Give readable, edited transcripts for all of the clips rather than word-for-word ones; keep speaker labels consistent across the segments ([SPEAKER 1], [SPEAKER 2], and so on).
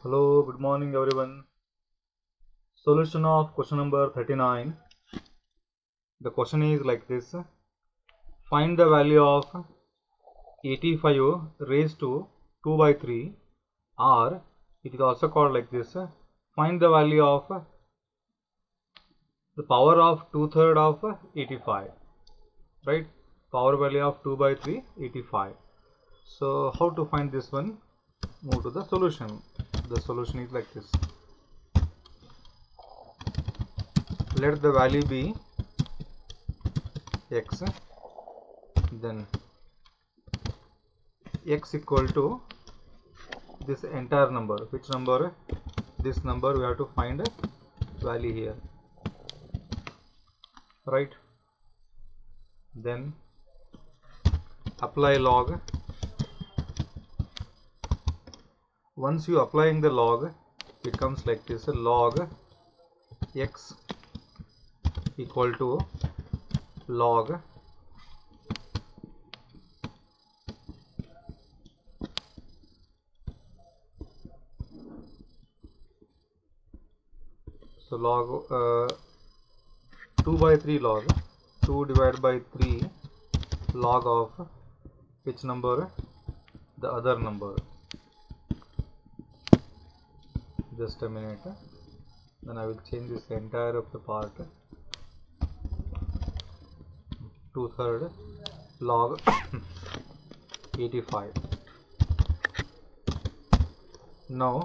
[SPEAKER 1] Hello, good morning everyone. Solution of question number 39. The question is like this. Find the value of 85 raised to 2 by 3, or it is also called like this. Find the value of the power of 2/3 of 85. Right? Power value of 2 by 3, 85. So how to find this one? Move to the solution. The solution is like this. Let the value be x, then x equal to this entire number. Which number? This number. We have to find a value here, right? Then apply log. Once you applying the log, it comes like this. Log x equal to log log 2 by 3 log 2 divided by 3 log of which number? The other number. Just a minute. Then I will change this entire of the part. 2/3 log 85. Now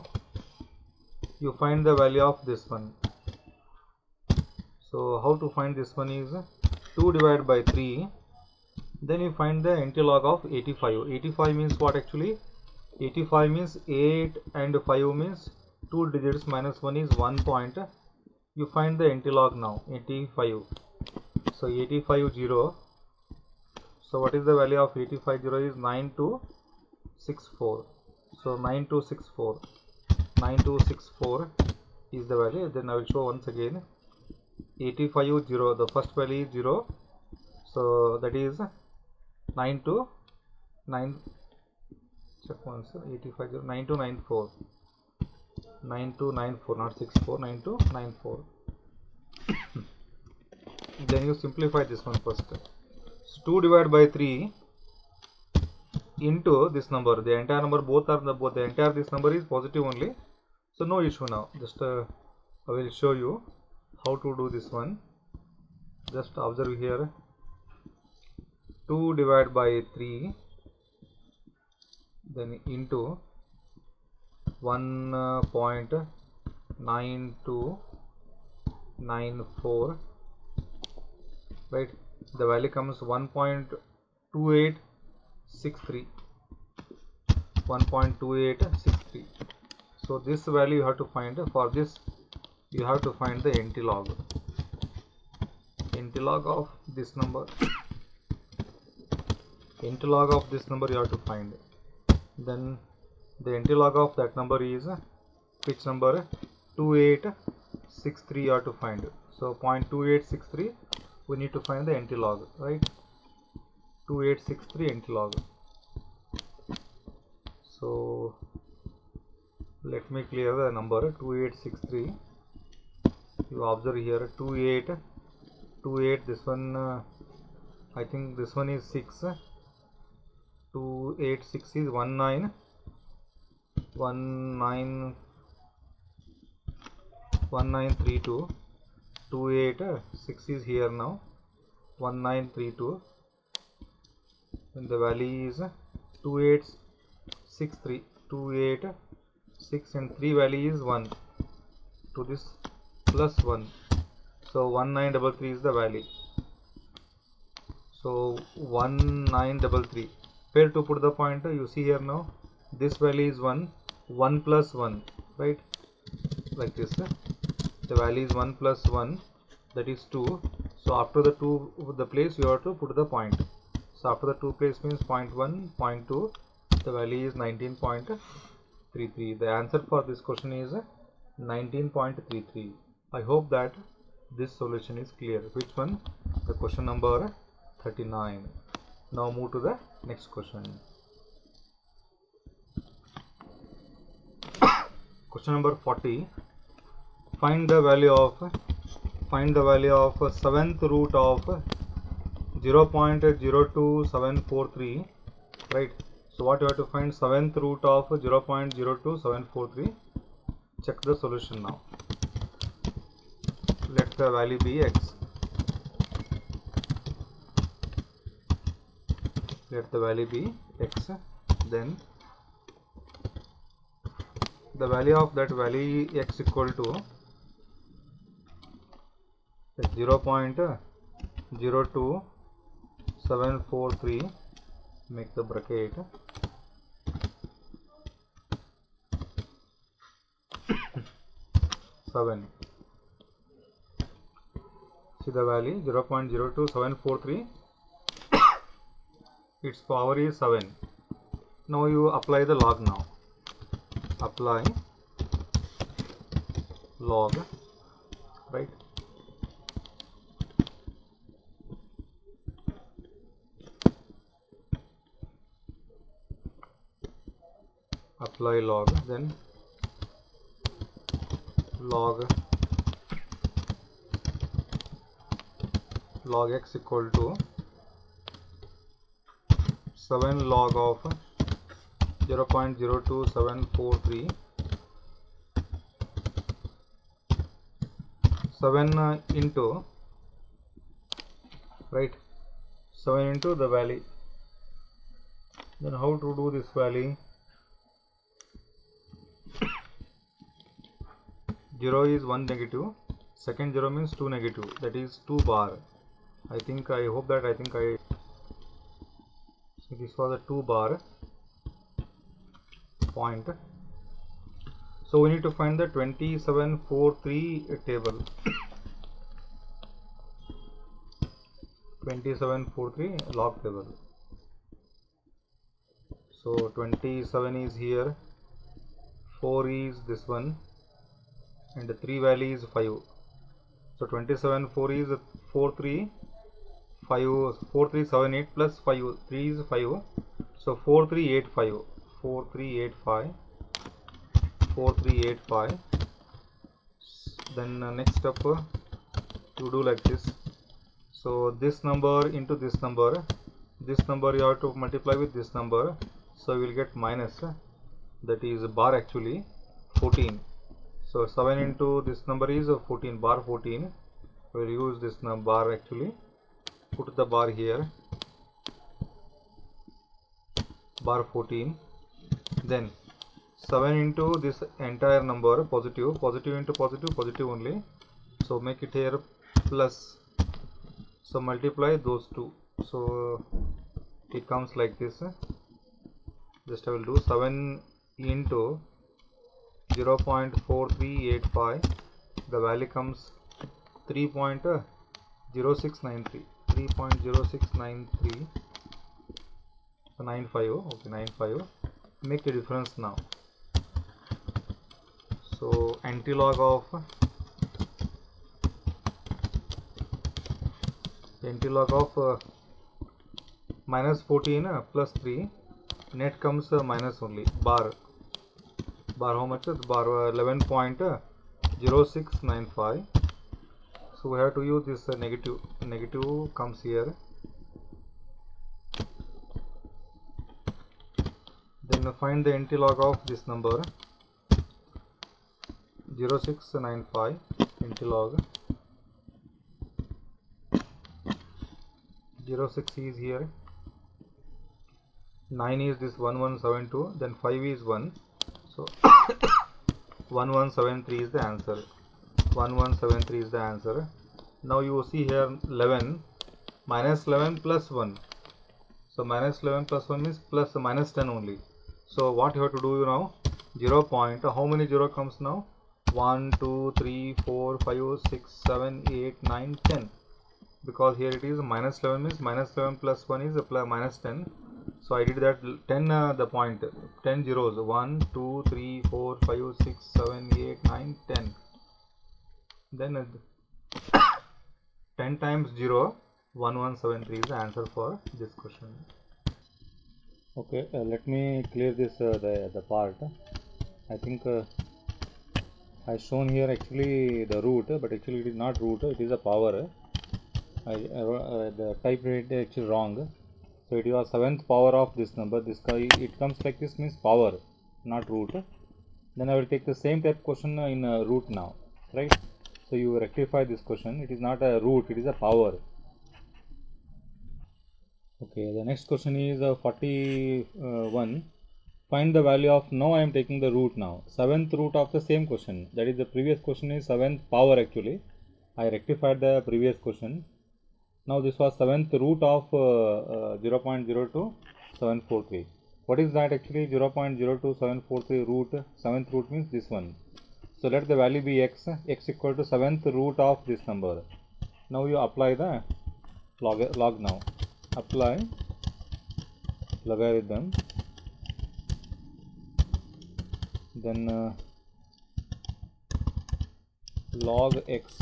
[SPEAKER 1] you find the value of this one. So how to find this one is 2 divided by 3. Then you find the NT log of 85. 85 means what actually? 85 means 8 and 5 means 2 digits minus 1 is 1 point. You find the NT log now. 85. So 85 0. So what is the value of 85 0 is 9264. So 9264. 9264 is the value. Then I will show once again. 85 0. The first value is 0. So that is 9294. 9294, not 64, 9294. Then you simplify this one first. So 2 divided by 3 into this number. The entire number, both the entire this number is positive only. So no issue now. Just I will show you how to do this one. Just observe here. 2 divided by 3, then into 1.9294, right? The value comes 1.2863. 1.2863. So this value you have to find. For this you have to find the NT log. NT log of this number. NT log of this number you have to find. Then the NT log of that number is which number? 2863 you have to find. So 0.2863 we need to find the NT log, right? 2863 NT log. So let me clear the number 2863. You observe here 28. This one I think this one is 6. 286 is 1932. 286 is here now. 1932. And the value is 2863. 286 and 3 value is 1. To this plus 1. So 1933 is the value. So 1933. Where to put the pointer? You see here now. This value is 1. 1 plus 1. Right? Like this. The value is 1 plus 1. That is 2. So after the 2 the place you have to put the point. So after the 2 place means 0.1, 0.2. The value is 19.33. The answer for this question is 19.33. I hope that this solution is clear. Which one? The question number 39. Now move to the next question. Question number 40. Find the value of 7th root of 0.02743. Right. So what you have to find? 7th root of 0.02743. Check the solution now. Let the value be x. Let the value be x. Then the value of that value x equal to 0.02743. Make the bracket. See the value 0.02743. Its power is 7. Now you apply the log now. Apply log, right? Apply log, then log x equal to 7 log of 0.02743. 7 into, right, 7 into the value. Then how to do this value? 0 is 1 negative, second 0 means 2 negative, that is 2 bar. I think I so this was a 2 bar point. So we need to find the 2743 table. 2743 log table. So 27 is here, 4 is this one, and the 3 value is 5. So 27 4 is 4378 plus 5, 3 is 5. So 4385. Then next step you do like this. So this number into this number you have to multiply with this number, so you will get minus, that is bar actually 14. So 7 into this number is 14, bar 14. We will use this bar actually. Put the bar here, bar 14. Then 7 into this entire number, positive into positive only. So make it here plus. So multiply those two. So it comes like this. Just I will do 7 into 0.4385. The value comes 3.0693. 3.0693. So 95. Okay, 95. Make the difference now. So antilog of minus 14 plus 3, net comes minus only, bar how much is bar 11.0695. so we have to use this negative comes here. Then find the antilog of this number 0695. Antilog 06 is here, 9 is this 1172, then 5 is 1, so 1173 is the answer. 1173 is the answer. Now you see here 11, minus 11 plus 1. So minus 11 plus 1 means plus minus 10 only. So what you have to do now? 0 point, how many 0 comes now? 1, 2, 3, 4, 5, 6, 7, 8, 9, 10. Because here it is minus 11 means minus 11 plus 1 is minus 10. So I did that 10 the point, 10 zeros, 1, 2, 3, 4, 5, 6, 7, 8, 9, 10. Then 10 times 0, 1173 is the answer for this question. Okay, let me clear this the part. I think I shown here actually the root, but actually it is not root, it is a power. The type rate is actually wrong. So it is a 7th power of this number. This guy, it comes like this, means power, not root. Then I will take the same type question in root now, right? So you rectify this question. It is not a root, it is a power. Okay, the next question is 41. Find the value of, now I am taking the root now, 7th root of the same question. That is, the previous question is 7th power actually. I rectified the previous question. Now this was 7th root of 0.02743. What is that actually? 0.02743 root, 7th root means this one. So let the value be x equal to 7th root of this number. Now you apply the log now. Apply logarithm. Then log x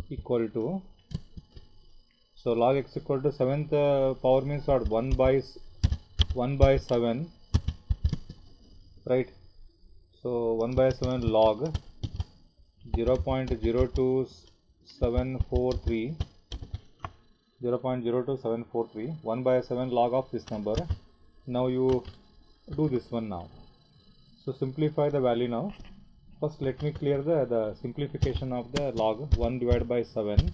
[SPEAKER 1] equal to, so log x equal to 7th power means what? 1 by 7, right? So 1 by 7 log 0.02743 1 by 7 log of this number. Now you do this one now. So simplify the value now. First let me clear the simplification of the log 1 divided by 7.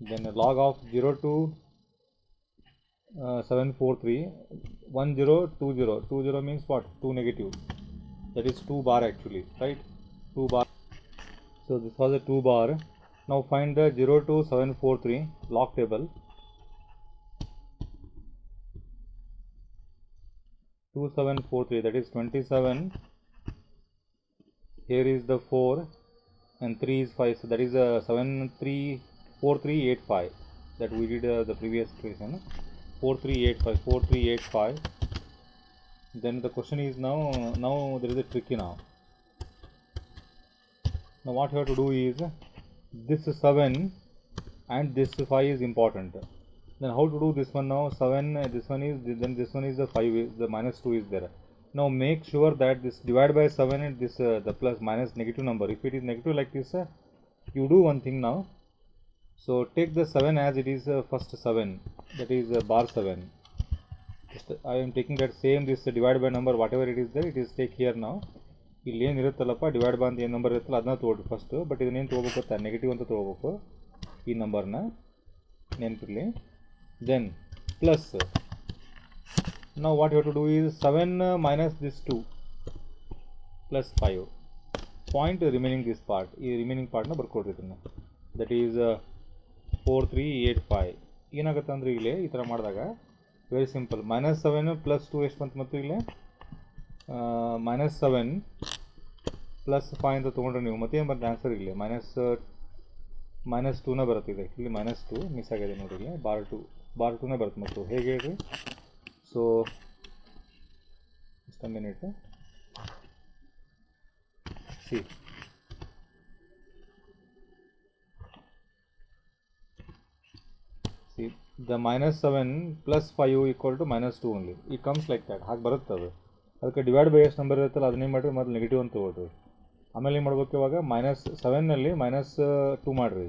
[SPEAKER 1] Then a log of 0.2743 1020. 20 means what? 2 negative. That is 2 bar actually, right? 2 bar. So this was a 2 bar. Now find the 0.2743 log table. 2743, that is 27. Here is the 4 and 3 is 5. So that is 734385 that we did the previous question. 4385. Then the question is now there is a tricky now. Now what you have to do is, this 7 and this 5 is important. Then how to do this one now? 7, this one is, then this one is the 5, the minus 2 is there. Now make sure that this divide by 7 and this the plus minus negative number. If it is negative like this, you do one thing now. So take the 7 as it is, first 7, that is bar 7. I am taking that same, this divide by number, whatever it is there, it is take here now. ಇಲ್ಲಿ ಏನಿರುತ್ತಲ್ಲಪ್ಪ divide by ಅಂತ ಏನು number ಇರುತ್ತಲ್ಲ ಅದನ್ನ ತೊಗೊಳ್ರಿ first. But ಇದನ್ನೇನು ತೊಗೋಬೇಕು ಗೊತ್ತಾ? Negative ಅಂತ ತೊಗೋಬೇಕು ಈ ನಂಬರ್ನ, ನೆನಪಿರಲಿ. Then plus, now what you have to do is 7 minus this 2 plus 5 point remaining this part, ಈ ರಿಮೈನಿಂಗ್ ಪಾರ್ಟ್ನ ಬರ್ಕೊಡ್ರಿ ಇದನ್ನು. That is 4385. ಏನಾಗುತ್ತೆ ಅಂದರೆ ಇಲ್ಲಿ ಈ ಥರ ಮಾಡಿದಾಗ ವೆರಿ ಸಿಂಪಲ್. ಮೈನಸ್ 7 ಪ್ಲಸ್ 2 ಎಷ್ಟು ಬಂತು? ಮತ್ತು ಇಲ್ಲಿ -7 ಪ್ಲಸ್ 5 ಅಂತ ತೊಗೊಂಡ್ರೆ ನೀವು ಮತ್ತೇನು ಬರುತ್ತೆ ಆನ್ಸರ್? ಇಲ್ಲಿ ಮೈನಸ್ 2ನೇ ಬರುತ್ತೆ. ಇದೆ ಇಲ್ಲಿ -2 ಮಿಸ್ ಆಗಿದೆ ನೋಡಿ, ಇಲ್ಲಿ ಬಾರ್ 2ನೇ ಬರುತ್ತೆ. ಮತ್ತು ಹೇಗೆ ಹೇಳ್ರಿ? So just a minute. See, the -7 plus 5 equal to -2 only. It comes like that. ಹಾಗೆ ಬರುತ್ತೆ ಅದು. ಅದಕ್ಕೆ ಡಿವೈಡ್ ಬೈ ಎಷ್ಟು ನಂಬರ್ ಇರುತ್ತಲ್ಲ ಅದನ್ನೇನು ಮಾಡಿರಿ, ಮೊದಲು ನೆಗೆಟಿವ್ ಅಂತ ತೊಗೊಳ್ರಿ. ಆಮೇಲೆ ಏನು ಮಾಡ್ಬೇಕು? ಇವಾಗ -7ನಲ್ಲಿ -2 ಮಾಡಿರಿ,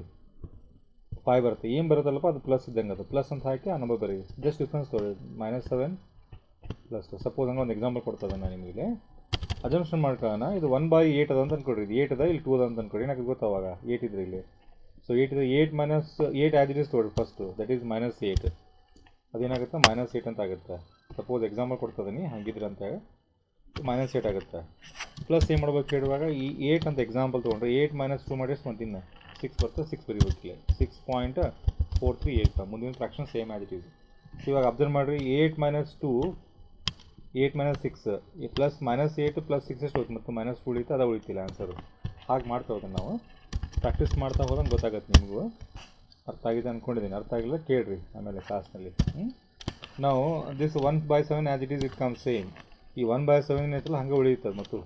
[SPEAKER 1] 5 ಬರುತ್ತೆ. ಏನು ಬರುತ್ತಲ್ಲಪ್ಪ ಅದು ಪ್ಲಸ್ ಇದ್ದಂಗೆ, ಅದು ಪ್ಲಸ್ ಅಂತ ಹಾಕಿ ಆ ನಂಬರ್ ಬರೀ. ಜಸ್ಟ್ ಡಿಫ್ರೆನ್ಸ್ ತೊಗೊಳ್ಳಿ, -7 ಪ್ಲಸ್ 2. ಸಪೋಸ್ ಹಂಗೆ ಒಂದು ಎಕ್ಸಾಂಪಲ್ ಕೊಡ್ತದೆ ನಾನು ನಿಮಗೆ. ಅಜಂಪ್ಷನ್ ಮಾಡ್ಕೊಳ್ಳೋಣ. ಇದು 1/8 ಅದ ಅಂತ ಅಂದ್ಕೊಡ್ರಿ. ಇದು 8 ಅದ, ಇಲ್ಲಿ 2 ಅದ ಅಂತ ಅಂದ್ಕೊಡಿ. ಏನಾಗ ಗೊತ್ತಾವಾಗ 8 ಇದ್ರೆ ಇಲ್ಲಿ. ಸೊ 8 ಇದೆ, 8 minus 8 ಆ್ಯಸ್ ಇಟ್ ಇಸ್ ತೊಗೊಳ್ರಿ ಫಸ್ಟು. That is -8. ಅದೇನಾಗುತ್ತೆ? -8 ಅಂತ ಆಗುತ್ತೆ. ಸಪೋಸ್ ಎಕ್ಸಾಂಪಲ್ ಕೊಡ್ತದೀನಿ ಹಂಗಿದ್ರೆ ಅಂತ ಹೇಳಿ -8 ಆಗುತ್ತೆ. ಪ್ಲಸ್ ಏನು ಮಾಡ್ಬೇಕು ಹೇಳುವಾಗ, ಈ 8 ಅಂತ ಎಕ್ಸಾಂಪಲ್ ತೊಗೊಂಡ್ರೆ 8 - 2 ಮಾಡಿ ಎಷ್ಟು ಬಂತು? ಇನ್ನು 6 ಬರುತ್ತೆ. 6 ಬರೀಬೇಕು ಇಲ್ಲಿ. 6.4385. ಮುಂದಿನ fraction same as it is. ಇವಾಗ ಅಬ್ಸರ್ವ್ ಮಾಡಿರಿ, 8 - 2 8 - 6 ಪ್ಲಸ್ -8 ಪ್ಲಸ್ 6 ಎಷ್ಟು ಹೋಯ್ತು? ಮತ್ತು -2 ಉಳಿತು, ಅದು ಉಳಿತಿಲ್ಲ ಆನ್ಸರು. ಹಾಗೆ ಮಾಡ್ತಾ ಹೋಗೋದು ನಾವು. ಪ್ರಾಕ್ಟೀಸ್ ಮಾಡ್ತಾ ಹೋದಂಗೆ ಗೊತ್ತಾಗತ್ತೆ ನಿಮಗೂ. ಅರ್ಥ ಆಗಿದೆ ಅಂದ್ಕೊಂಡಿದ್ದೀನಿ. ಅರ್ಥ ಆಗಿಲ್ಲ ಕೇಳಿರಿ ಆಮೇಲೆ ಕ್ಲಾಸ್ನಲ್ಲಿ. ನಾವು this 1/7 as it is it come same. ಈ 1/7 ಏನೈತಲ್ಲ ಹಂಗೆ ಉಳಿಯುತ್ತದೆ. ಮತ್ತು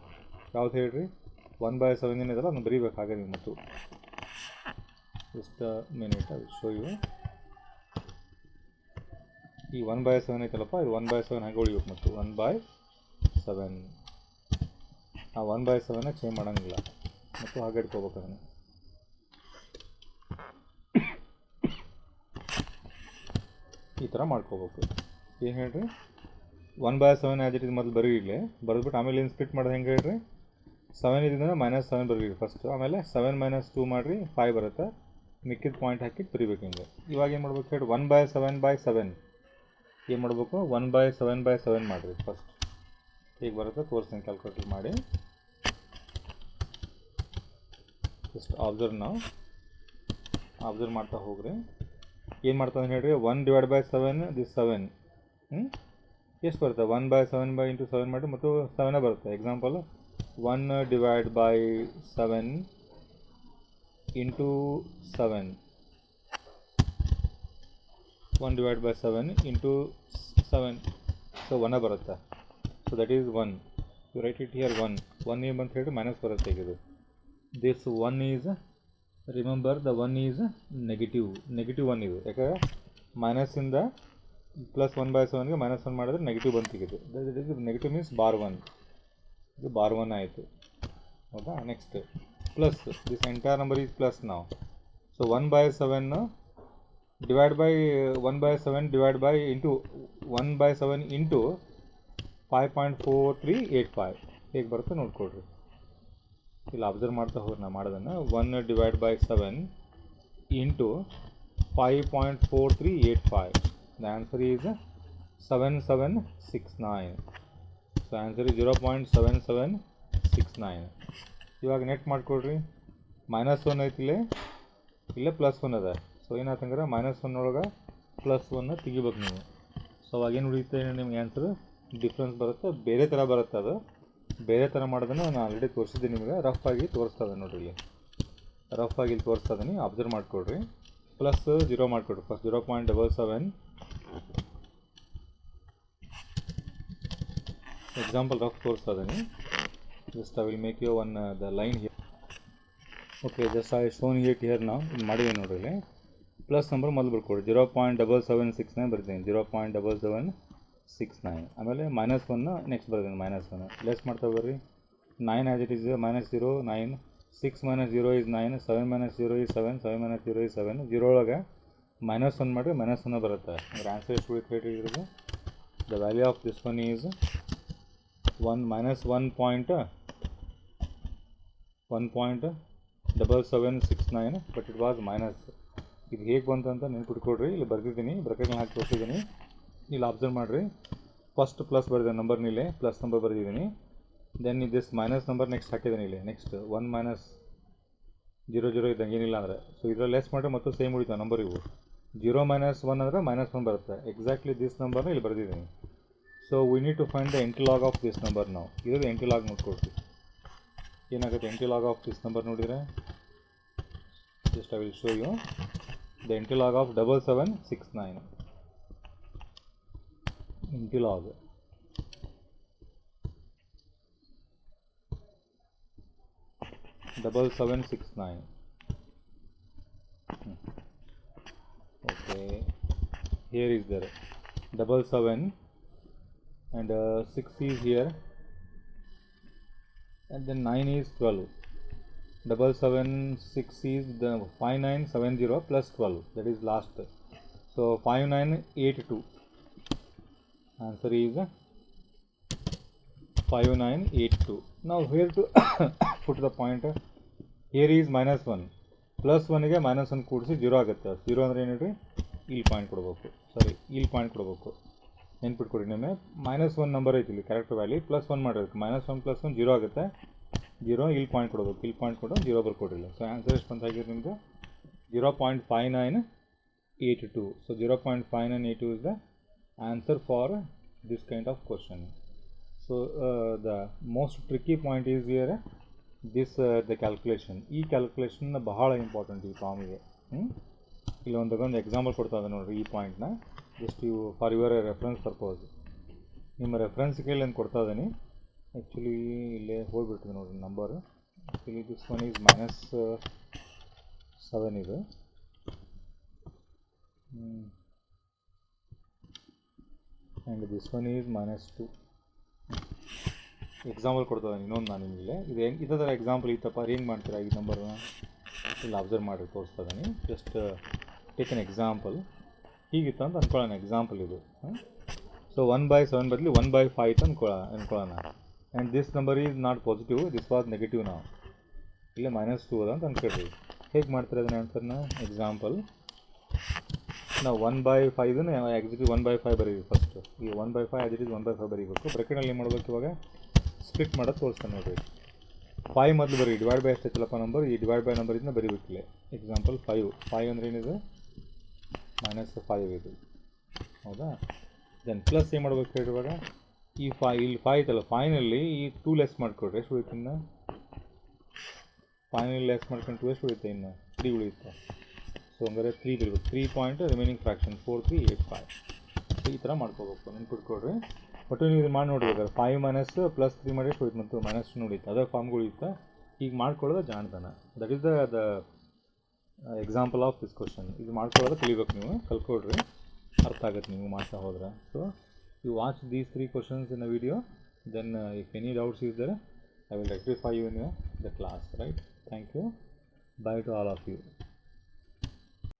[SPEAKER 1] ಯಾವ್ದು ಹೇಳ್ರಿ? 1/7 ಏನೈತಲ್ಲ ಅದನ್ನು ಬರೀಬೇಕು ಹಾಗೆ ನೀವು. ಮತ್ತು just minute I will show you. ಈ 1/7 ಐತಲ್ಲಪ್ಪ, ಇದು 1/7 ಹಾಗೆ ಉಳಿಬೇಕು. ಮತ್ತು 1/7 ಆ 1/7 ಚೇಂಜ್ ಮಾಡೋಂಗಿಲ್ಲ ಮತ್ತು ಹಾಗೆ ಇಟ್ಕೋಬೇಕು ಅದನ್ನು. ಈ ಥರ ಮಾಡ್ಕೋಬೇಕು. ಏನು ಹೇಳ್ರಿ, 1/7 ಆ್ಯಸ್ ಇಟ್ ಇಸ್ ಮೊದಲು ಬರೀಲಿ, ಬರೆದ್ಬಿಟ್ಟು ಆಮೇಲೆ ಏನು ಸ್ಪ್ಲಿಟ್ ಮಾಡೋದು ಹೆಂಗೆ ಹೇಳ್ರಿ, 7 ಇದರಿಂದ -7 ಬರೀರಿ ಫಸ್ಟು, ಆಮೇಲೆ 7 - 2 ಮಾಡಿರಿ 5 ಬರುತ್ತೆ, ಮಿಕ್ಕಿದ ಪಾಯಿಂಟ್ ಹಾಕಿ ಬರೀಬೇಕು ಹಿಂಗೆ. ಇವಾಗ ಏನು ಮಾಡ್ಬೇಕು ಹೇಳಿ, 1/7/7 ಏನು ಮಾಡಬೇಕು, 1/7/7 ಮಾಡಿರಿ ಫಸ್ಟ್. ಹೇಗೆ ಬರುತ್ತೆ ತೋರಿಸ್ತೀನಿ, ಕ್ಯಾಲ್ಕುಲೇಟರ್ ಮಾಡಿ. ಜಸ್ಟ್ ಅಬ್ಸರ್ವ್ ಮಾಡ್ತಾ ಹೋಗ್ರಿ. ಏನು ಮಾಡ್ತಾನೆ ಹೇಳ್ರಿ, 1/7 ದಿಸ್ 7 ಎಷ್ಟು ಬರುತ್ತೆ, 1/7 ಮಾಡಿ ಮತ್ತು 7 ಬರುತ್ತೆ. ಎಕ್ಸಾಂಪಲ್ 1/7 ಇಂಟು 7, 1/7 ಇಂಟು 7, ಸೊ 1 ಬರುತ್ತೆ. So that is 1. You write it here 1 ಏನು ಬಂತ ಹೇಳಿ ಮೈನಸ್ ಬರುತ್ತೆ ಈಗ ಇದು. This 1 is, remember the 1 is negative 1 ಇದು, ಯಾಕಂದರೆ ಮೈನಸ್ಸಿಂದ ಪ್ಲಸ್ 1/7ಗೆ -1 ಮಾಡಿದ್ರೆ ನೆಗೆಟಿವ್ ಬಂತಿದ್ದು. ನೆಗೆಟಿವ್ ಮೀನ್ಸ್ bar1, ಇದು bar1 ಆಯಿತು, ಹೌದಾ. Next plus, this entire number is plus ನಾವು. So 1/7 divide by 1/7 divide by into 1/7 into 5.4385 ಹೇಗೆ ಬರುತ್ತೆ ನೋಡ್ಕೊಳ್ರಿ. ಇಲ್ಲ ಅಬ್ಸರ್ವ್ ಮಾಡ್ತಾ ಹೋಗಿ ನಾ ಮಾಡೋದನ್ನು. 1/7 into 5.4385, the answer is 7769. so answer is 0.7769. ಇವಾಗ ನೆಟ್ ಮಾಡ್ಕೊಳ್ರಿ. -1 ಐತಿ ಇಲ್ಲೇ +1 ಅದ. ಸೊ ಏನಾಯ್ತಂದ್ರೆ -1 ಒಳಗೆ +1 ತೆಗಿಬೇಕು ನೀವು. ಸೊ ಅವಾಗ ಏನು ಉಳಿಯುತ್ತೆ ನಿಮ್ಗೆ ಆನ್ಸರ್ ಡಿಫ್ರೆನ್ಸ್ ಬರುತ್ತೆ, ಬೇರೆ ಥರ ಬರುತ್ತೆ. ಅದು ಬೇರೆ ಥರ ಮಾಡೋದನ್ನು ನಾನು ಆಲ್ರೆಡಿ ತೋರಿಸಿದ್ದೆ ನಿಮಗೆ, ರಫ್ ಆಗಿ ತೋರಿಸ್ತಾ ಇದೆ ನೋಡಿರಿ. ಇಲ್ಲಿ ರಫ್ ಆಗಿ ಇಲ್ಲಿ ತೋರಿಸ್ತಾ ಇದೀನಿ, ಅಬ್ಸರ್ವ್ ಮಾಡ್ಕೊಳ್ರಿ. +0 ಮಾಡಿಕೊಡ್ರಿ ಫಸ್ಟ್, 0.77. ಎಕ್ಸಾಂಪಲ್ ರಫ್ ತೋರಿಸ್ತಾ ಇದ್ದೀನಿ. Just I will make you one the line here. Okay, just I shown it here ನಾವು. ಇದು ಮಾಡಿದ್ದೀನಿ ನೋಡ್ರಿ. ಇಲ್ಲಿ ಪ್ಲಸ್ ನಂಬರ್ ಮೊದಲು ಬರ್ಕೊಡಿ, 0.7769 ಬರ್ತೀನಿ, 0.7769. ಆಮೇಲೆ -1 ನೆಕ್ಸ್ಟ್ ಬರ್ತೀನಿ, -1 ಲೆಸ್ ಮಾಡ್ತಾ ಬರ್ರಿ. 9 as it is, -0 9, 6 - 0 is 9, 7 - 0 is 7, 7 - 0 is 7. 0 ಒಳಗೆ -1 ಮಾಡಿರಿ, -1 ಬರುತ್ತೆ. ಅದ್ರ ಆನ್ಸರ್ ಎಷ್ಟು ಉಳಿತು ಹೇಳಿ ಇರೋದು. The value of this one is -1.7769, but it was minus. ಇದು ಹೇಗೆ ಬಂತು ಅಂತ ನೆನ್ಪಿಟ್ಕೊಡ್ರಿ. ಇಲ್ಲಿ ಬರ್ದಿದ್ದೀನಿ, ಬ್ರಾಕೆಟ್ನ ಹಾಕಿ ತೋರಿಸಿದ್ದೀನಿ. ಇಲ್ಲಿ ಅಬ್ಸರ್ವ್ ಮಾಡಿರಿ. ಫಸ್ಟ್ ಪ್ಲಸ್ ಬರೆದ ನಂಬರ್ನಿಲೆ ಪ್ಲಸ್ ನಂಬರ್ ಬರೆದಿದ್ದೀನಿ. Then this minus number next ಹಾಕಿದ್ದೀನಿ ಇಲ್ಲಿ. ನೆಕ್ಸ್ಟ್ 1 - 0 ಇದ್ದಂಗೆ ಏನಿಲ್ಲ ಅಂದರೆ. ಸೊ ಇದರಲ್ಲಿ ಲೆಸ್ ಮಾಡಿದ್ರೆ ಮತ್ತು ಸೇಮ್ ಉಳಿತಾವೆ ನಂಬರ್ ಇವು. 0 - 1 ಅಂದರೆ -1 ಬರುತ್ತೆ. ಎಕ್ಸಾಕ್ಟ್ಲಿ ದಿಸ್ ನಂಬರ್ನ ಇಲ್ಲಿ ಬರೆದಿದ್ದೀನಿ. So we need to find the antilog of this number. ನಾವು ಇದು ಎಂಟಿಲಾಗ್ ನೋಡ್ಕೊಳ್ತೀವಿ. ಏನಾಗುತ್ತೆ ಎಂಟಿಲಾಗ್ ಆಫ್ ದಿಸ್ ನಂಬರ್ ನೋಡಿದರೆ, just I will show you the antilog of 7769. Antilog $7769. Okay, here is there 77 and 6 is here, and then 9 is 12. 776 is the 5970 plus 12, that is last. So 5982. Answer is 5982. Now here to put the point, here is -1 +1 ಗೆ -1 ಕೂಡಿಸಿ 0 ಆಗುತ್ತೆ. 0 ಅಂದರೆ ಏನು ಹೇಳ್ರಿ, ಇಲ್ಲಿ point ಕೊಡಬೇಕು, ಸಾರಿ ಇಲ್ಲಿ point ಕೊಡಬೇಕು. ನೆನ್ಪಿಟ್ಕೊಡಿ. ನಿನ್ನೆ -1 ನಂಬರ್ ಐತಿ ಇಲ್ಲಿ ಕ್ಯಾರೆಕ್ಟರ್ ವ್ಯಾಲ್ಯೂ, +1 ಮಾಡಿರೋದಕ್ಕೆ -1 + 1 0 ಆಗುತ್ತೆ. 0 ಇಲ್ಲಿ ಪಾಯಿಂಟ್ ಕೊಡಬೇಕು, ಇಲ್ಲಿ ಪಾಯಿಂಟ್ ಕೊಡೋ 0 ಬರ್ಕೊಡಿಲ್ಲ. ಸೊ ಆನ್ಸರ್ ಎಷ್ಟು ಬಂತಾಗಿದೆ ನಿಮ್ಮದು 0.5982. So 0.5982 is the answer for this kind of question. So the most tricky point is here this the calculation. ಈ ಕ್ಯಾಲ್ಕುಲೇಷನ್ ಬಹಳ ಇಂಪಾರ್ಟೆಂಟ್ ಈ ಫಾರ್ಮಿಗೆ. ಇಲ್ಲಿ ಒಂದು ಎಕ್ಸಾಂಪಲ್ ಕೊಡ್ತಾ ಇದೆ ನೋಡಿರಿ. ಈ ಪಾಯಿಂಟ್ನ ಜಸ್ಟ್ ಇವು ಫಾರ್ ಯುವರ್ ರೆಫರೆನ್ಸ್ ಪರ್ಪೋಸ್, ನಿಮ್ಮ ರೆಫರೆನ್ಸ್ಗೆ ಇಲ್ಲಿ ಏನು ಕೊಡ್ತಾ ಇದ್ದೀನಿ. ಆ್ಯಕ್ಚುಲಿ ಇಲ್ಲೇ ಹೋಗ್ಬಿಡ್ತದೆ ನೋಡಿರಿ number. Actually this one is -7 ಇದು. and this one is -2. Example ಕೊಡ್ತದೆ ಇನ್ನೊಂದು ನಾನು ನಿಮಗೆ ಇದು ಹೆಂಗೆ ಇದೇ ಥರ ಎಕ್ಸಾಂಪಲ್ ಇತ್ತಪ್ಪ ಹೆಂಗೆ ಮಾಡ್ತೀರಾ ಈ ನಂಬರ್ನ ಇಲ್ಲಿ ಅಬ್ಸರ್ವ್ ಮಾಡಿ ತೋರಿಸ್ತಾ ಇದ್ದೀನಿ. Just take an example. ಹೀಗಿತ್ತು ಅಂತ ಅಂದ್ಕೊಳ್ಳೋಣ, ಎಕ್ಸಾಂಪಲ್ ಇದು. ಸೊ 1/7 ಬದಲು 1/5 ಅಂತ ಅಂದ್ಕೊಳ್ಳೋಣ. And this number is not positive, this was negative. ನಾವು ಇಲ್ಲೇ -2 ಅದ ಅಂತ ಅಂದ್ಕೊಳ್ರಿ. ಹೇಗೆ ಮಾಡ್ತಾರೆ ಅದನ್ನ ಆನ್ಸರ್ನ? ಎಕ್ಸಾಂಪಲ್ ನಾವು 1/5 ಎಕ್ಸಿಟಿ 1/5 ಬರೀಬೇಕು ಫಸ್ಟ್. ಈ 1/5 ಆಸ್ ಇಟ್ ಈಸ್ 1/5 ಬರೀಬೇಕು. ಬ್ರೆಕೆಟಲ್ಲಿ ಏನು ಮಾಡ್ಬೇಕು ಇವಾಗ? ಸ್ಪ್ಲಿಟ್ ಮಾಡೋದು ತೋರಿಸ್ತಾನೆ ನೋಡಿರಿ. 5 ಮೊದಲು ಬರೀ, ಡಿವೈಡ್ ಬೈ ಎಷ್ಟೈತಲ್ಲಪ್ಪ ನಂಬರ್, ಈ ಡಿವೈಡ್ ಬೈ ನಂಬರ್ ಇದನ್ನ ಬರೀಬೇಕಿಲ್ಲ. ಎಕ್ಸಾಂಪಲ್ 5 ಅಂದರೆ ಏನಿದೆ? -5 ಇದು, ಹೌದಾ? ದೆನ್ ಪ್ಲಸ್ ಏನು ಮಾಡ್ಬೇಕು ಹೇಳಿ ಇವಾಗ? ಈ 5 ಇಲ್ಲಿ 5 ಐತಲ್ಲ, 5ನಲ್ಲಿ ಈ 2 ಲೆಸ್ ಮಾಡಿಕೊಡ್ರಿ. ಎಷ್ಟು ಉಳಿತು ಇನ್ನು? 5ನಲ್ಲಿ ಲೆಸ್ ಮಾಡ್ಕೊಂಡು 2 ಎಷ್ಟು ಉಳಿಯುತ್ತೆ? ಇನ್ನು 3 ಉಳಿಯುತ್ತೆ. ಸೊ ಹಂಗಾರೆ 3 ಬರೀಬೇಕು. 3 ಪಾಯಿಂಟ್ ರಿಮೈನಿಂಗ್ ಫ್ರಾಕ್ಷನ್ 4385. ಸೊ ಈ ಥರ ಮಾಡ್ಕೋಬೇಕು, ನೆನ್ಪಿಟ್ಕೊಡ್ರಿ. ಬಟ್ ನೀವು ಇದು ಮಾಡಿ ನೋಡ್ಬೇಕಾದ್ರೆ 5 ಮೈನಸ್ ಪ್ಲಸ್ 3 ಮಾಡಿ ಎಷ್ಟು ಉಳಿತು? ಮತ್ತು -2 ಉಳಿಯುತ್ತೆ. ಅದೇ ಫಾರ್ಮ್ಗಳು ಉಳಿಯುತ್ತೆ. ಈಗ ಮಾಡ್ಕೊಳ್ಳೋದು ಜಾಣತನ. That is the example of this question. ಇದು ಮಾಡ್ಕೊಳ್ಳೋದು ಕಲಿಬೇಕು, ನೀವು ಕಲ್ಕೊಡ್ರಿ, ಅರ್ಥ ಆಗುತ್ತೆ ನೀವು ಮಾಡ್ತಾ ಹೋದ್ರೆ. So you watch these 3 questions in a video, then if any doubts is there, I will rectify you in the class, right? Thank you. Bye to all of you.